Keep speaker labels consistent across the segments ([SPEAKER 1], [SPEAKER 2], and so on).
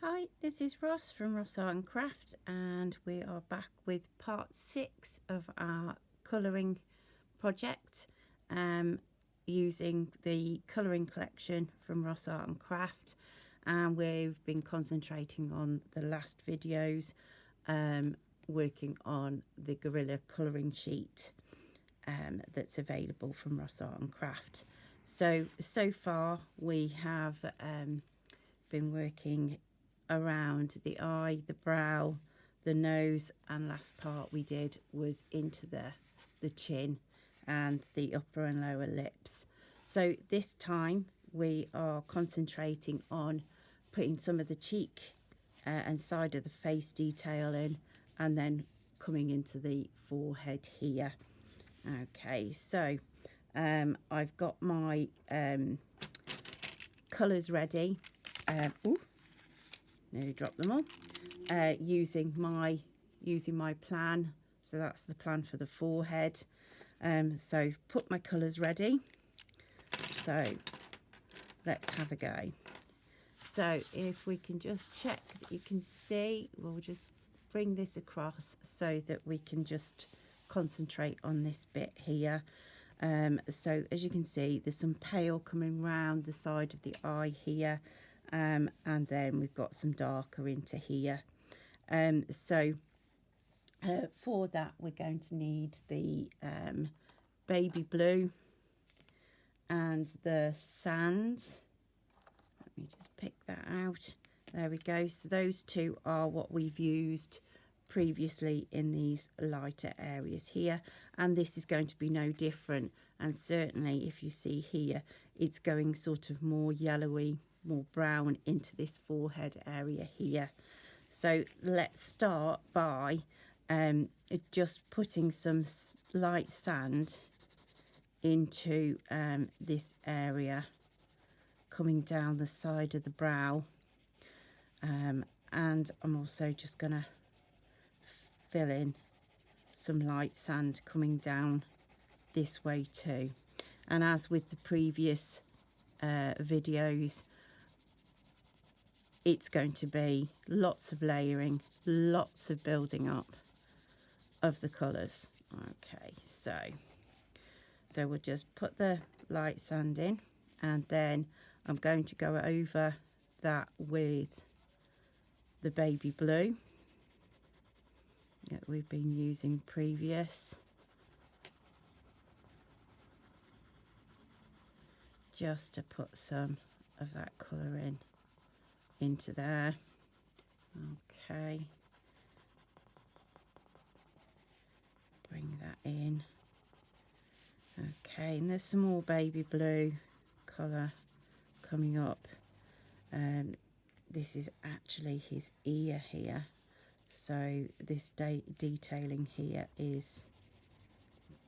[SPEAKER 1] Hi, this is Ross from Ross Art and Craft, and we are back with part 6 of our colouring project using the colouring collection from Ross Art and Craft, and we've been concentrating on the last videos working on the Gorilla colouring sheet that's available from Ross Art and Craft. So far we have been working around the eye, the brow, the nose, and last part we did was into the chin and the upper and lower lips. So this time we are concentrating on putting some of the cheek and side of the face detail in, and then coming into the forehead here. Okay, so I've got my colours ready. Nearly dropped them all. Using my plan. So that's the plan for the forehead. So put my colours ready. So let's have a go. So if we can just check that you can see, we'll just bring this across so that we can just concentrate on this bit here. So as you can see, there's some pale coming round the side of the eye here. And then we've got some darker into here. For that we're going to need the baby blue and the sand. Let me just pick that out. There we go. So those two are what we've used previously in these lighter areas here, and this is going to be no different. And certainly if you see here, it's going sort of more yellowy, more brown into this forehead area here. So let's start by just putting some light sand into this area coming down the side of the brow, and I'm also just gonna fill in some light sand coming down this way too. And as with the previous videos, it's going to be lots of layering, lots of building up of the colours. Okay, so we'll just put the light sand in, and then I'm going to go over that with the baby blue that we've been using previous, just to put some of that colour into there. Okay, bring that in. Okay, and there's some more baby blue colour coming up. This is actually his ear here, so this detailing here is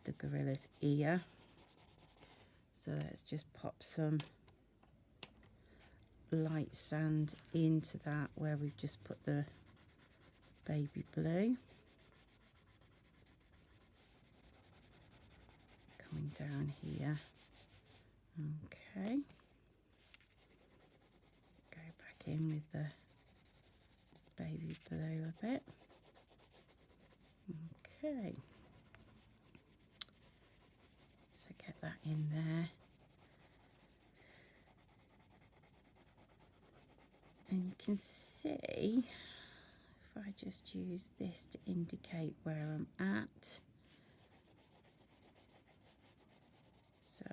[SPEAKER 1] the gorilla's ear. So let's just pop some light sand into that where we've just put the baby blue. Coming down here. Okay. Go back in with the baby blue a bit. Okay. So get that in there. And you can see, if I just use this to indicate where I'm at. So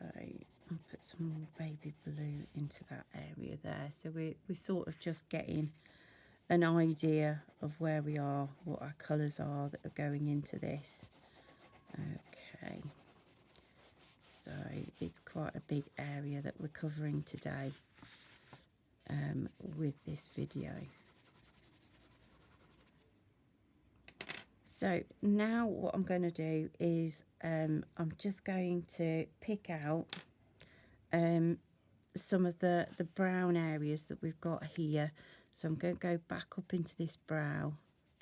[SPEAKER 1] I'll put some more baby blue into that area there. So we're sort of just getting an idea of where we are, what our colours are that are going into this. Okay. So it's quite a big area that we're covering today with this video. So now what I'm going to do is I'm just going to pick out some of the brown areas that we've got here. So I'm going to go back up into this brow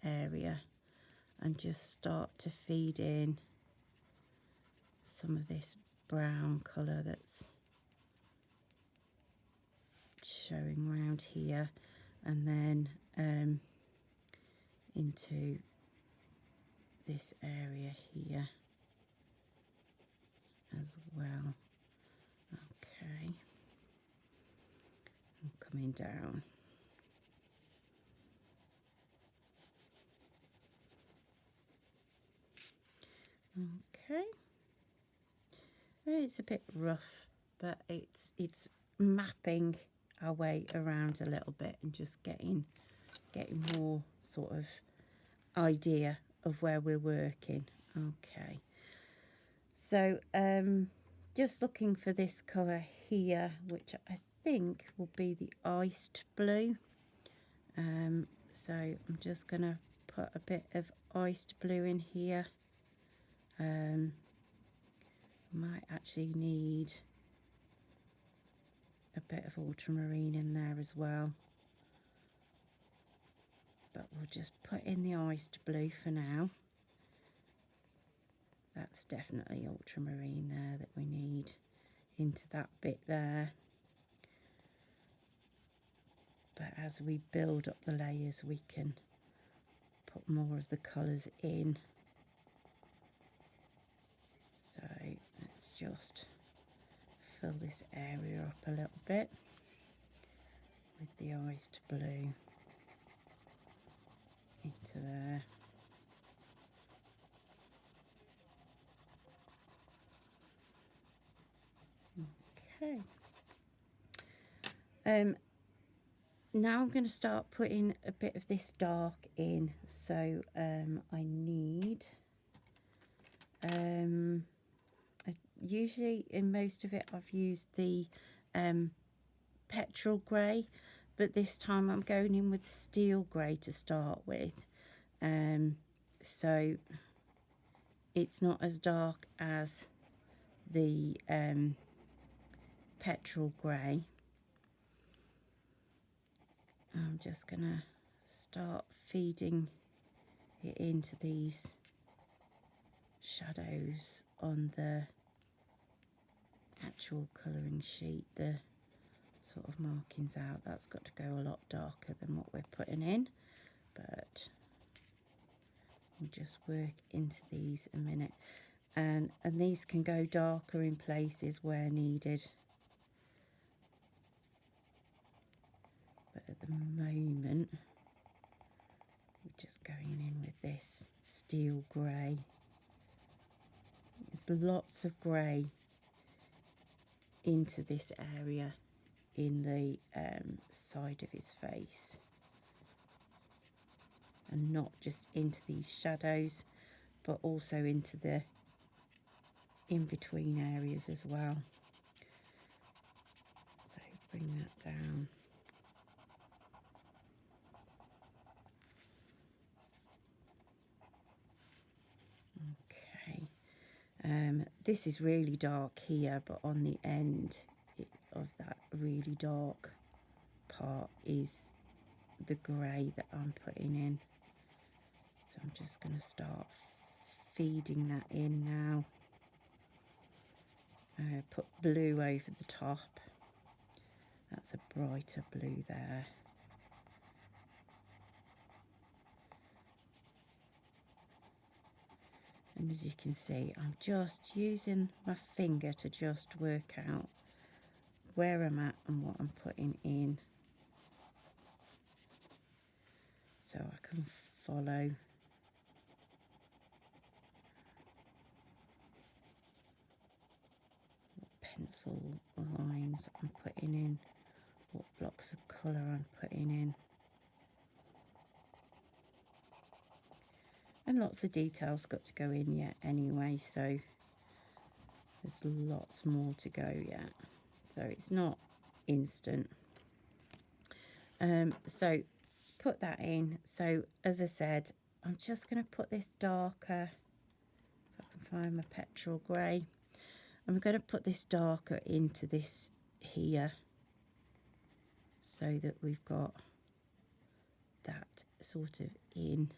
[SPEAKER 1] area and just start to feed in some of this brown colour that's showing around here. and then into this area here as well. Okay, I'm coming down. Okay, it's a bit rough, but it's mapping our way around a little bit and just getting more sort of idea of where we're working. Okay, so just looking for this colour here, which I think will be the iced blue. So I'm just going to put a bit of iced blue in here. Might actually need a bit of ultramarine in there as well, but we'll just put in the iced blue for now. That's definitely ultramarine there that we need into that bit there. But as we build up the layers, we can put more of the colours in. So let's just fill this area up a little bit with the iced blue into there. Okay. Now I'm going to start putting a bit of this dark in. So I need, usually in most of it I've used the petrol grey, but this time I'm going in with steel grey to start with. So it's not as dark as the petrol grey. I'm just going to start feeding it into these shadows on the actual colouring sheet, the sort of markings out. That's got to go a lot darker than what we're putting in, but we'll just work into these a minute. And these can go darker in places where needed. But at the moment, we're just going in with this steel grey. There's lots of grey into this area in the side of his face. And not just into these shadows, but also into the in-between areas as well. So bring that down. Okay, this is really dark here, but on the end of that really dark part is the grey that I'm putting in. So I'm just going to start feeding that in now. Put blue over the top. That's a brighter blue there. And as you can see, I'm just using my finger to just work out where I'm at and what I'm putting in, so I can follow what pencil lines I'm putting in, what blocks of colour I'm putting in. And lots of details got to go in yet anyway, so there's lots more to go yet. So it's not instant. So put that in. So as I said, I'm just going to put this darker, if I can find my petrol grey. I'm going to put this darker into this here, so that we've got that sort of in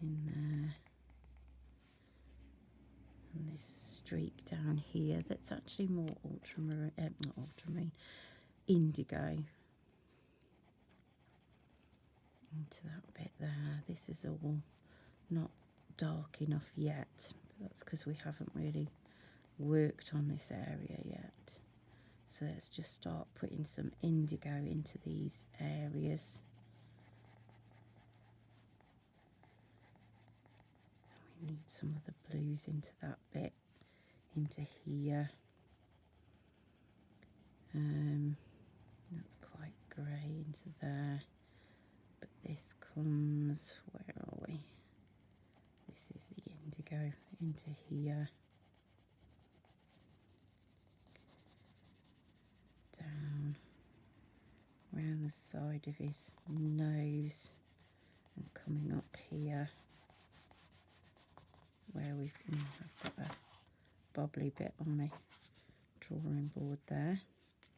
[SPEAKER 1] there. And this streak down here, that's actually more ultramarine, not ultramarine, indigo into that bit there. This is all not dark enough yet, but that's because we haven't really worked on this area yet. So let's just start putting some indigo into these areas. We need some of the blues into that bit, into here. That's quite grey into there, but this comes, where are we? This is the indigo into here. Down around the side of his nose and coming up here where I've got a bobbly bit on my drawing board there.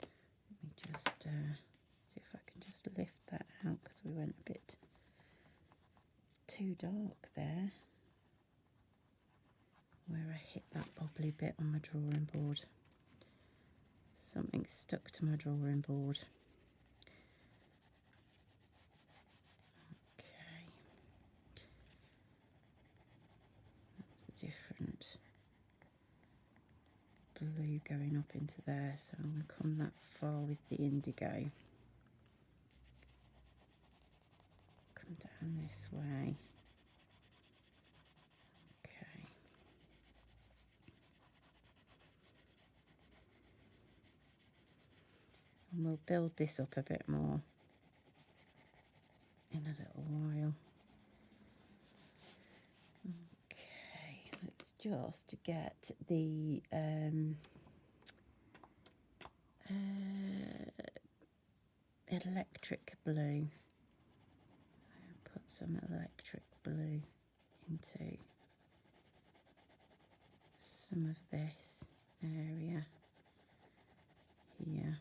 [SPEAKER 1] Let me just see if I can just lift that out, because we went a bit too dark there where I hit that bobbly bit on my drawing board. Something stuck to my drawing board. Okay, that's a different blue going up into there, so I'm going to come that far with the indigo. Come down this way. Okay. And we'll build this up a bit more in a little while. Okay, let's just get the electric blue. Put some electric blue into some of this area here.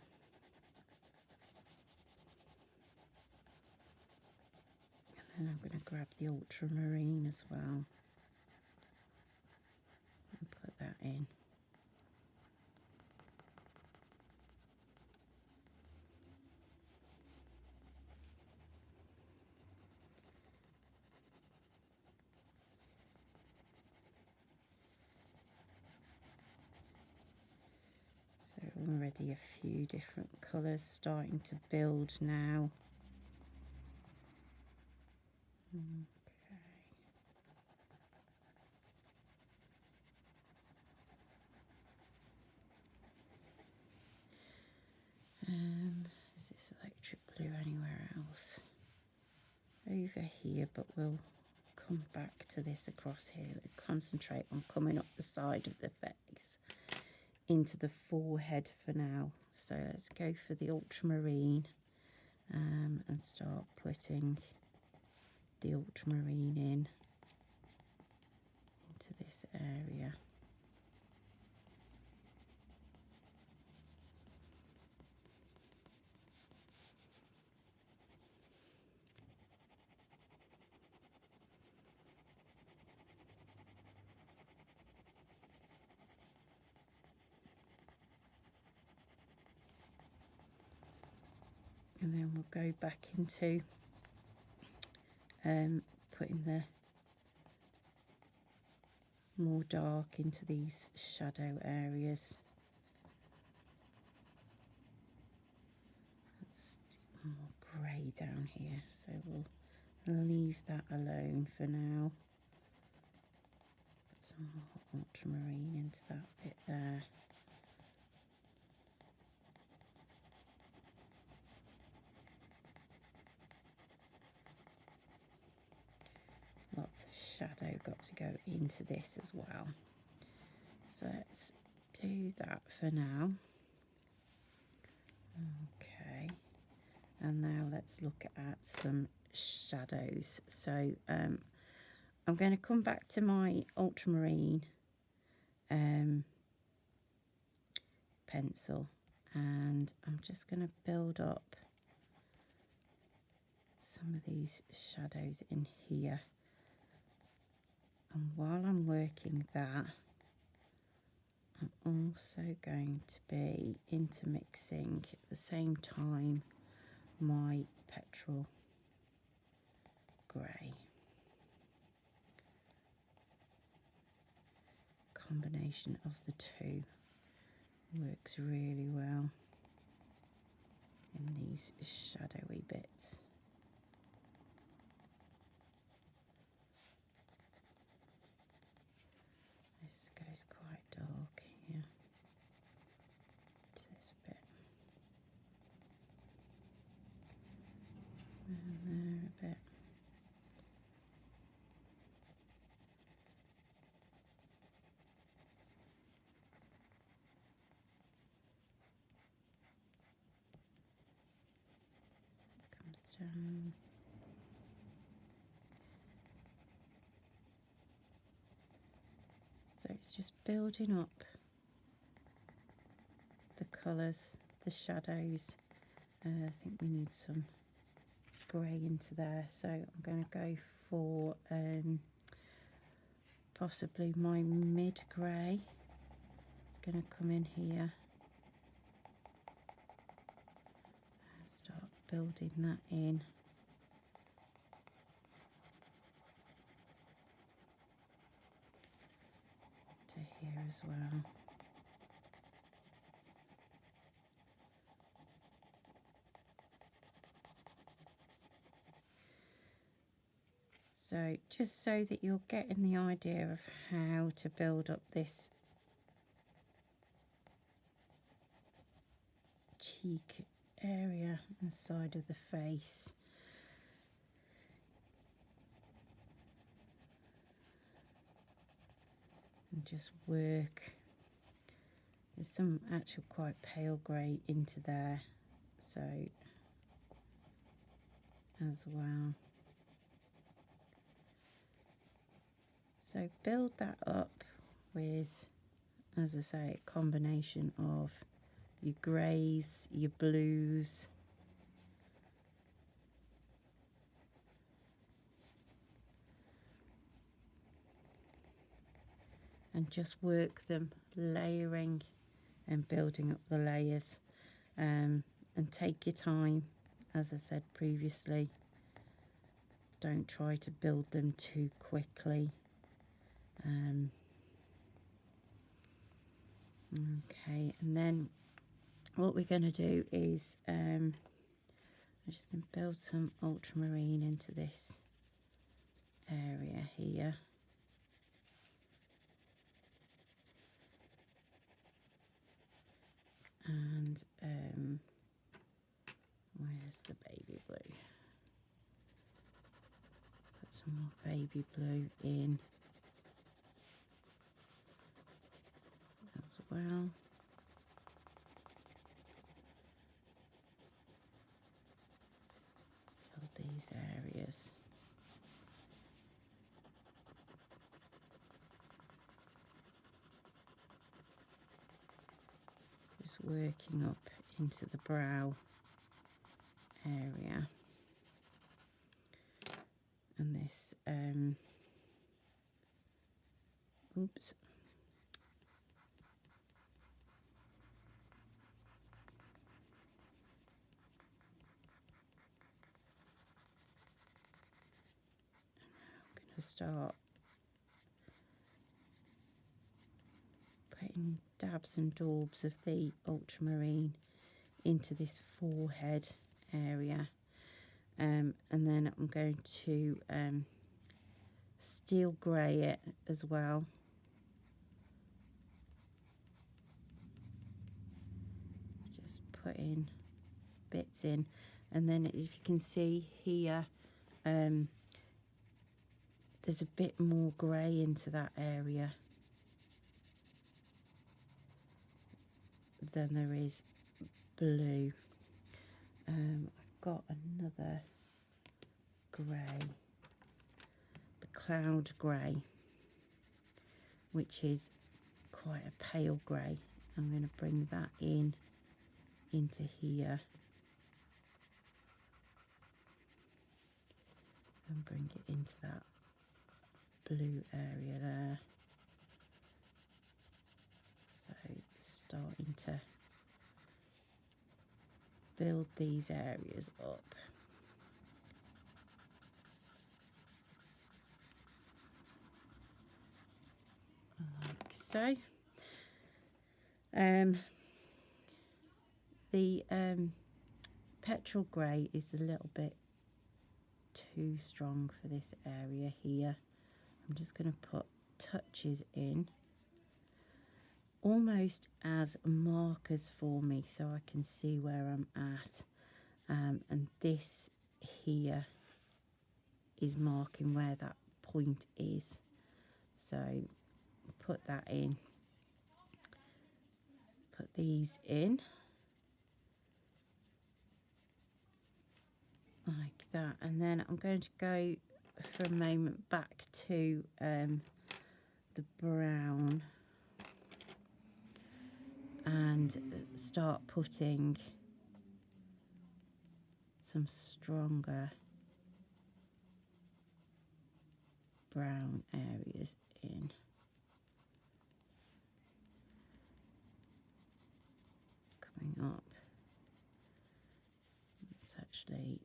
[SPEAKER 1] And then I'm going to grab the ultramarine as well and put that in. So already a few different colours starting to build now. Okay. Is this electric blue anywhere else? Over here, but we'll come back to this across here. We'll concentrate on coming up the side of the face into the forehead for now. So let's go for the ultramarine and start putting the ultramarine in into this area. And then we'll go back into putting the more dark into these shadow areas. That's more grey down here, so we'll leave that alone for now. Put some more ultramarine into that bit there. Lots of shadow got to go into this as well. So let's do that for now. Okay, and now let's look at some shadows. So I'm going to come back to my ultramarine pencil, and I'm just going to build up some of these shadows in here. And while I'm working that, I'm also going to be intermixing at the same time my petrol grey. Combination of the two works really well in these shadowy bits. This goes quite dark here to this bit, and there a bit. Comes down. So it's just building up the colours, the shadows. I think we need some grey into there, so I'm going to go for possibly my mid grey. It's going to come in here, start building that in. To here as well. So just so that you're getting the idea of how to build up this cheek area and side of the face. And just work. There's some actual quite pale grey into there, so as well. So build that up with, as I say, a combination of your greys, your blues, and just work them, layering and building up the layers, and take your time. As I said previously, don't try to build them too quickly. Okay, and then what we're going to do is I'm just going to build some ultramarine into this area here. And where's the baby blue? Put some more baby blue in as well. Fill these areas. Just working up into the brow area. And this, oops. I'm going to start putting dabs and daubs of the ultramarine into this forehead area. And then I'm going to steel grey it as well. Just putting bits in, and then if you can see here, there's a bit more grey into that area than there is blue. I've got another grey, the cloud grey, which is quite a pale grey. I'm going to bring that in into here and bring it into that blue area there. So starting to build these areas up. Like so. The petrol grey is a little bit too strong for this area here. I'm just going to put touches in, almost as markers for me, so I can see where I'm at. And this here is marking where that point is. So put that in. Put these in. Like that. And then I'm going to go for a moment back to the brown and start putting some stronger brown areas in. Coming up. Let's actually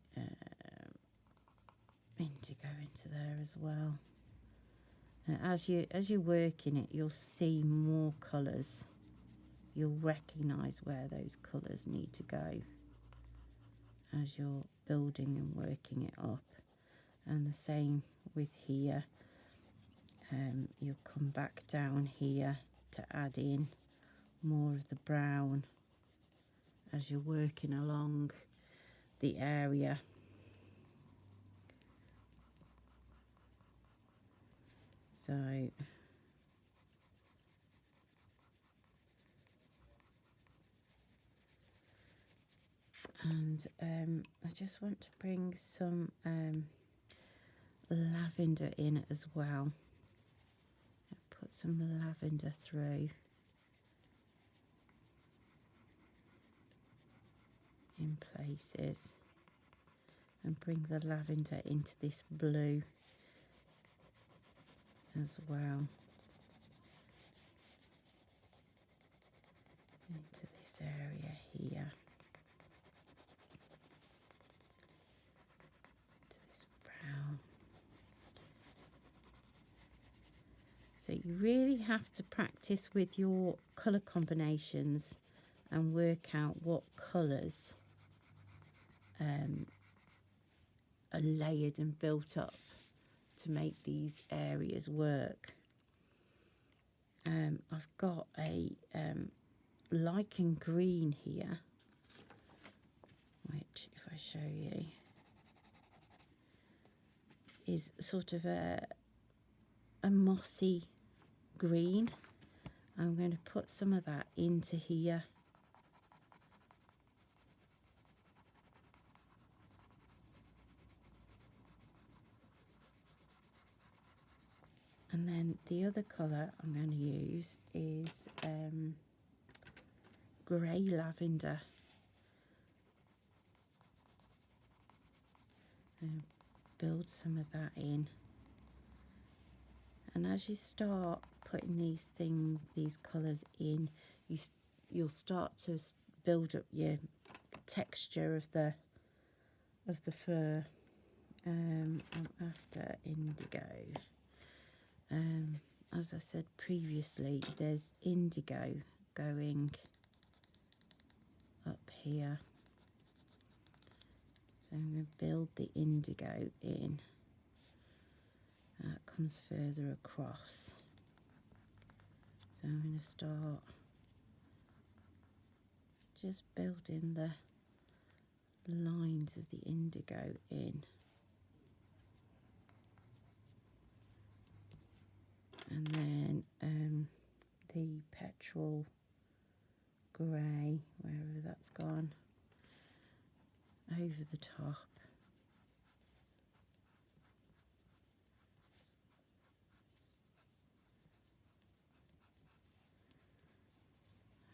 [SPEAKER 1] indigo into there as well. As you're working it, you'll see more colours. You'll recognise where those colours need to go as you're building and working it up. And the same with here. You'll come back down here to add in more of the brown as you're working along the area. So and I just want to bring some lavender in as well. Put some lavender through in places and bring the lavender into this blue as well, into this area here, into this brown. So you really have to practice with your colour combinations and work out what colours are layered and built up to make these areas work. I've got a lichen green here, which, if I show you, is sort of a mossy green. I'm going to put some of that into here. And then the other colour I'm going to use is grey lavender. And build some of that in. And as you start putting these colours in, you'll start to build up your texture of the fur. I'm after indigo. As I said previously, there's indigo going up here. So I'm going to build the indigo in. That comes further across. So I'm going to start just building the lines of the indigo in. And then the petrol grey, wherever that's gone, over the top.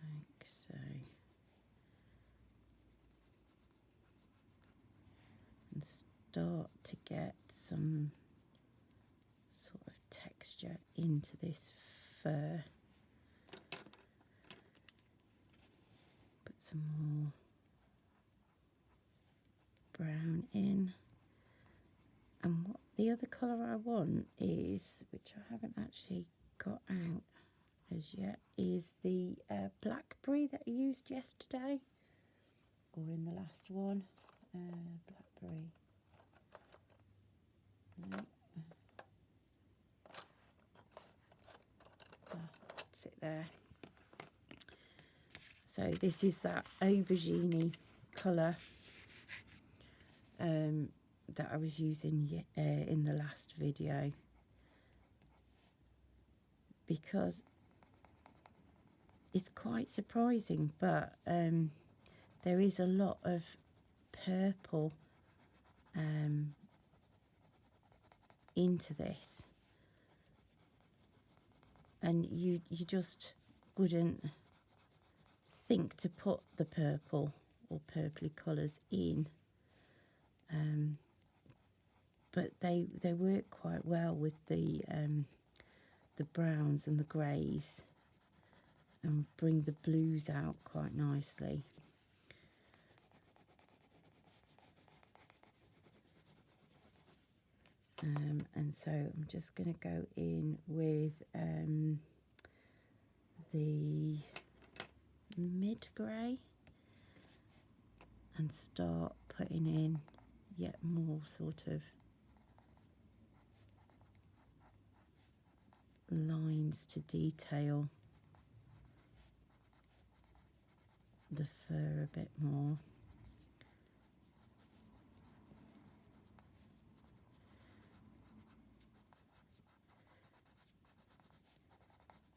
[SPEAKER 1] Like so. And start to get some sort of texture into this fur. some more brown in. And what the other colour I want is, which I haven't actually got out as yet, is the blackberry that I used yesterday, or in the last one. Blackberry. No. That's it there. So this is that aubergine colour that I was using in the last video, because it's quite surprising, but there is a lot of purple into this, and you just wouldn't think to put the purple or purpley colours in, but they work quite well with the browns and the greys, and bring the blues out quite nicely. And so I'm just going to go in with the mid grey and start putting in yet more sort of lines to detail the fur a bit more.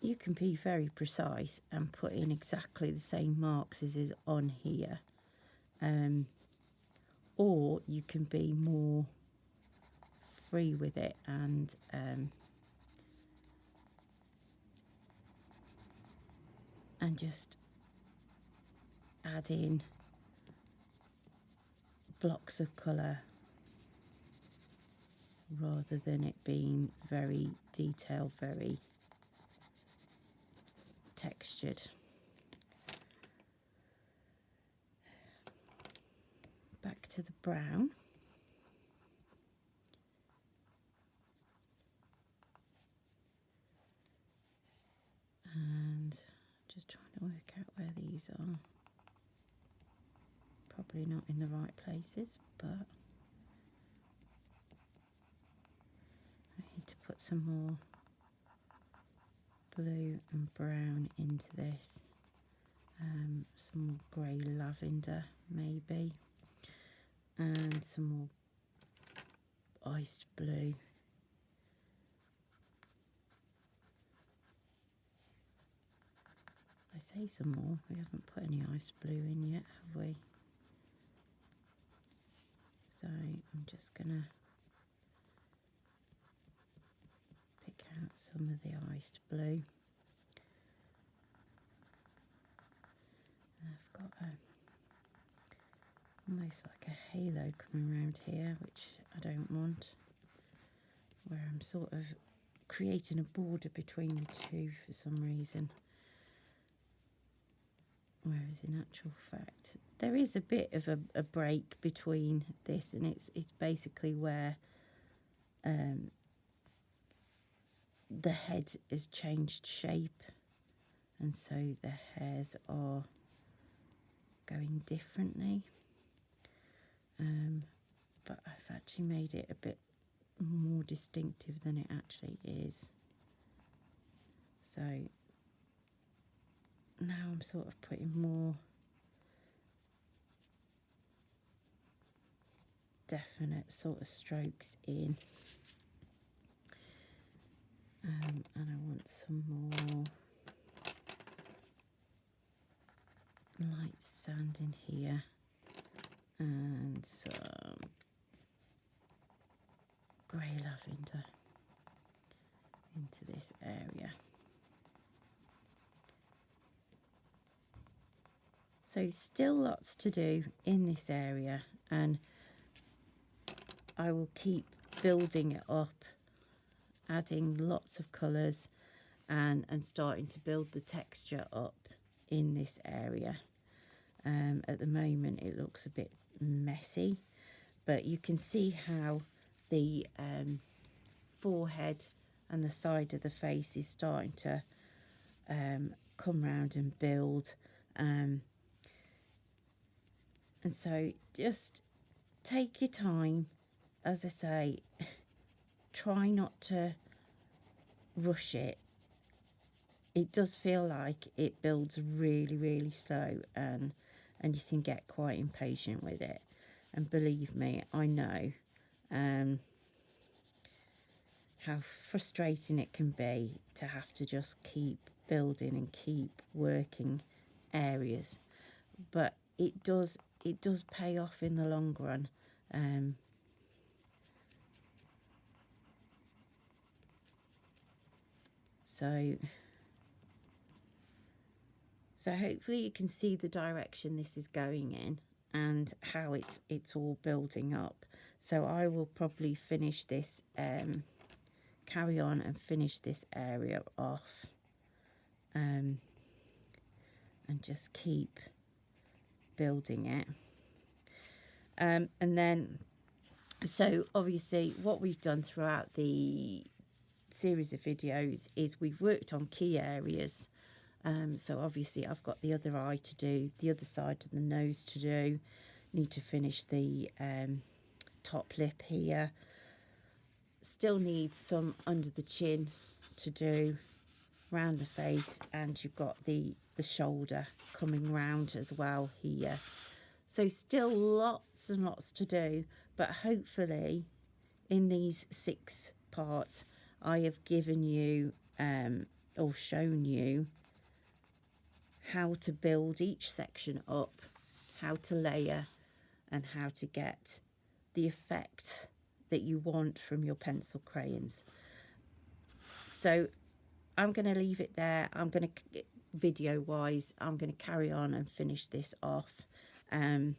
[SPEAKER 1] You can be very precise and put in exactly the same marks as is on here, or you can be more free with it and just add in blocks of colour rather than it being very detailed, very textured. Back to the brown. And just trying to work out where these are. Probably not in the right places, but I need to put some more blue and brown into this. Some more grey lavender maybe, and some more iced blue. I say some more, we haven't put any iced blue in yet, have we? So I'm just gonna pick out some of the iced blue. I've got almost like a halo coming around here, which I don't want, where I'm sort of creating a border between the two for some reason. Whereas in actual fact, there is a bit of a break between this, and it's basically where the head has changed shape, and so the hairs are going differently. But I've actually made it a bit more distinctive than it actually is. So now I'm sort of putting more definite sort of strokes in. And I want some more light sand in here, and some grey lavender into this area. So still lots to do in this area, and I will keep building it up, adding lots of colours and starting to build the texture up in this area. At the moment it looks a bit messy, but you can see how the forehead and the side of the face is starting to come round and build. And so just take your time. As I say, try not to rush it. It does feel like it builds really, really slow, and you can get quite impatient with it. And believe me, I know how frustrating it can be to have to just keep building and keep working areas, but it does pay off in the long run. So hopefully you can see the direction this is going in and how it's all building up. So I will probably finish this, carry on and finish this area off, and just keep building it. And then, so obviously what we've done throughout the series of videos is we've worked on key areas. So obviously I've got the other eye to do, the other side of the nose to do, need to finish the top lip here, still need some under the chin to do, round the face, and you've got the shoulder coming round as well here. So still lots and lots to do, but hopefully in these 6 parts I have given you or shown you how to build each section up, how to layer, and how to get the effect that you want from your pencil crayons. So I'm going to leave it there. I'm going to, video wise, I'm going to carry on and finish this off. And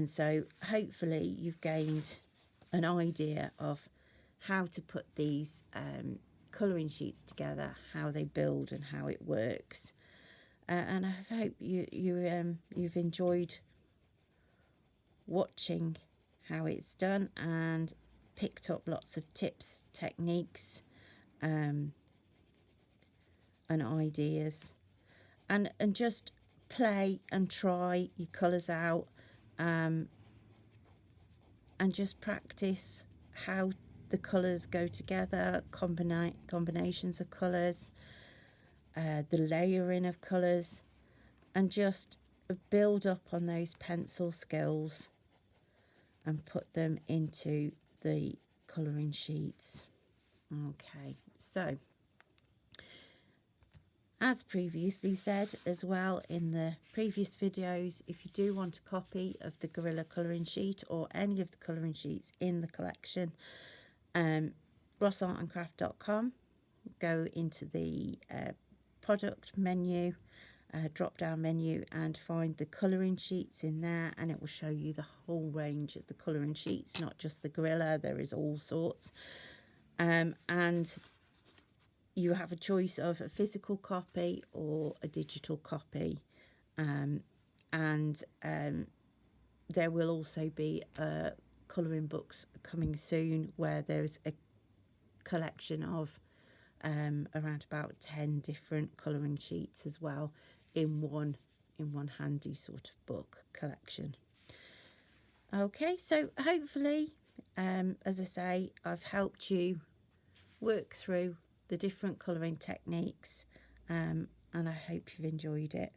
[SPEAKER 1] so hopefully you've gained an idea of how to put these colouring sheets together, how they build and how it works. And I hope you've enjoyed watching how it's done and picked up lots of tips, techniques, and ideas, and just play and try your colours out, and just practice how the colours go together, combinations of colours, the layering of colours, and just build up on those pencil skills and put them into the colouring sheets. Okay, so as previously said as well in the previous videos, if you do want a copy of the Gorilla colouring sheet or any of the colouring sheets in the collection, rossartandcraft.com, go into the product menu, drop down menu, and find the colouring sheets in there, and it will show you the whole range of the colouring sheets, not just the Gorilla. There is all sorts, and you have a choice of a physical copy or a digital copy, and there will also be colouring books coming soon where there's a collection of around about 10 different colouring sheets as well in one handy sort of book collection. Okay, so hopefully, as I say, I've helped you work through the different colouring techniques, and I hope you've enjoyed it.